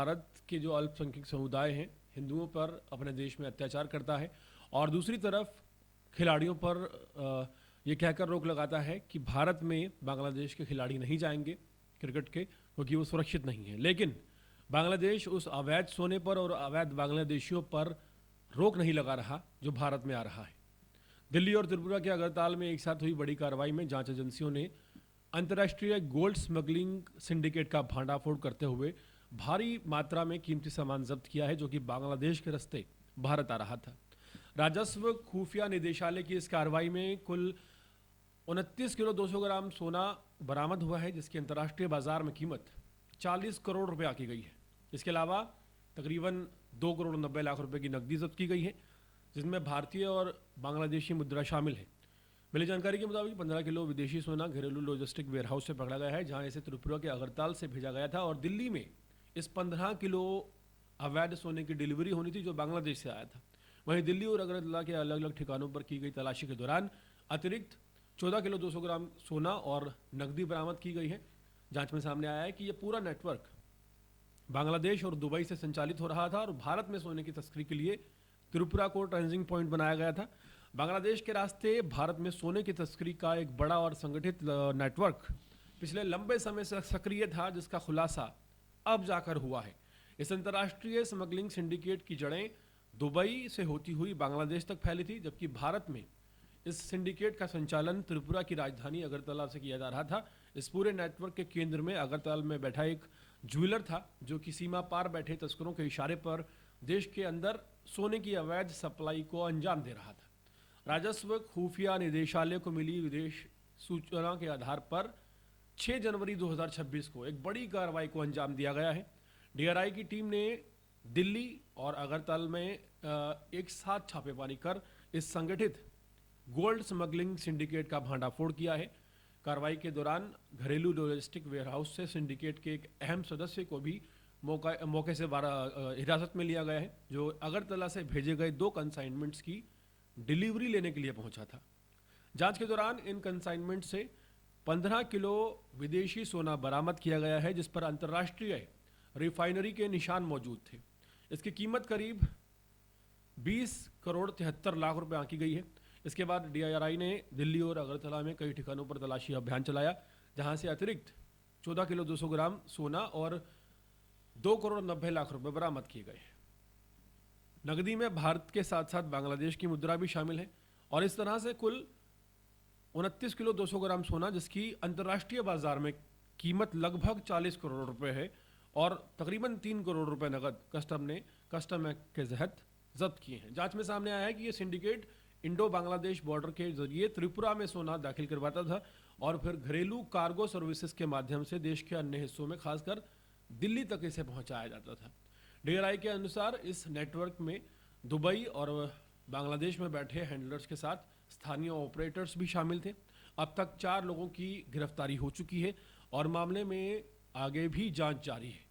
भारत के जो अल्पसंख्यक समुदाय हैं हिंदुओं पर अपने देश में अत्याचार करता है, और दूसरी तरफ खिलाड़ियों पर ये कहकर रोक लगाता है कि भारत में बांग्लादेश के खिलाड़ी नहीं जाएंगे क्रिकेट के, क्योंकि वो सुरक्षित नहीं है। लेकिन बांग्लादेश उस अवैध सोने पर और अवैध बांग्लादेशियों पर रोक नहीं लगा रहा जो भारत में आ रहा है। दिल्ली और त्रिपुरा के अगरताल में एक साथ हुई बड़ी कार्रवाई में जांच एजेंसियों ने अंतर्राष्ट्रीय गोल्ड स्मगलिंग सिंडिकेट का भांडाफोड़ करते हुए भारी मात्रा में कीमती सामान जब्त किया है, जो कि बांग्लादेश के रास्ते भारत आ रहा था। राजस्व खुफिया निदेशालय की इस कार्रवाई में कुल 29 किलो 200 ग्राम सोना बरामद हुआ है, जिसकी अंतर्राष्ट्रीय बाजार में कीमत 40 करोड़ रुपए आकी गई है। इसके अलावा तकरीबन 2 करोड़ 90 लाख रुपए की नकदी जब्त की गई है, जिसमें भारतीय और बांग्लादेशी मुद्रा शामिल है। मिली जानकारी के मुताबिक 15 किलो विदेशी सोना घरेलू लॉजिस्टिक वेयरहाउस से पकड़ा गया है, जहां इसे त्रिपुरा के अगरताल से भेजा गया था, और दिल्ली में इस 15 किलो अवैध सोने की डिलीवरी होनी थी जो बांग्लादेश से आया था। वहीं दिल्ली और अगरतला के अलग अलग ठिकानों पर की गई तलाशी के दौरान अतिरिक्त 14 किलो 200 ग्राम सोना और नकदी बरामद की गई है। जांच में सामने आया है कि यह पूरा नेटवर्क बांग्लादेश और दुबई से संचालित हो रहा था, और भारत में सोने की तस्करी के लिए त्रिपुरा को ट्रांजिट पॉइंट बनाया गया था। बांग्लादेश के रास्ते भारत में सोने की तस्करी का एक बड़ा और संगठित नेटवर्क पिछले लंबे समय से सक्रिय था, जिसका खुलासा अब जाकर हुआ है। इस अंतर्राष्ट्रीय स्मगलिंग सिंडिकेट की जड़ें दुबई से होती हुई बांग्लादेश तक फैली थी, जबकि भारत में इस सिंडिकेट का संचालन त्रिपुरा की राजधानी अगरतला से किया जा रहा था। इस पूरे नेटवर्क के केंद्र में अगरतला में बैठा एक ज्वेलर था, जो कि सीमा पार बैठे तस्करों के इशारे पर देश के अंदर सोने की अवैध सप्लाई को अंजाम दे रहा था। राजस्व खुफिया निदेशालय को मिली विदेश सूचना के आधार पर 6 जनवरी 2026 को एक बड़ी कार्रवाई को अंजाम दिया गया है। डीआरआई की टीम ने दिल्ली और अगरतला में एक साथ छापेमारी कर इस संगठित गोल्ड स्मगलिंग सिंडिकेट का भांडाफोड़ किया है। कार्रवाई के दौरान घरेलू लॉजिस्टिक वेयरहाउस से सिंडिकेट के एक अहम सदस्य को भी मौके से हिरासत में लिया गया है, जो अगरतला से भेजे गए 2 कंसाइनमेंट्स की डिलीवरी लेने के लिए पहुंचा था। जांच के दौरान इन कंसाइनमेंट से 15 किलो विदेशी सोना बरामद किया गया है, जिस पर अंतर्राष्ट्रीय रिफाइनरी के निशान मौजूद थे। इसकी कीमत करीब 20 करोड़ 73 लाख रुपए आंकी गई है। इसके बाद डीआरआई ने दिल्ली और अगरतला में कई ठिकानों पर तलाशी अभियान चलाया, जहां से अतिरिक्त 14 किलो 200 ग्राम सोना और 2 करोड़ 90 लाख रुपए बरामद किए गए। नकदी में भारत के साथ साथ बांग्लादेश की मुद्रा भी शामिल है, और इस तरह से कुल 29 किलो 200 ग्राम सोना, जिसकी अंतर्राष्ट्रीय बाजार में कीमत लगभग 40 करोड़ रुपए है, और तकरीबन 3 करोड़ रुपए नकद कस्टम एक्ट के तहत जब्त किए हैं। जांच में सामने आया है कि यह सिंडिकेट इंडो बांग्लादेश बॉर्डर के जरिए त्रिपुरा में सोना दाखिल करवाता था, और फिर घरेलू कार्गो सर्विसेज के माध्यम से देश के अन्य हिस्सों में खासकर दिल्ली तक इसे पहुंचाया जाता था। डीआरआई के अनुसार इस नेटवर्क में दुबई और बांग्लादेश में बैठे हैंडलर्स के साथ स्थानीय ऑपरेटर्स भी शामिल थे। अब तक 4 लोगों की गिरफ्तारी हो चुकी है, और मामले में आगे भी जांच जारी है।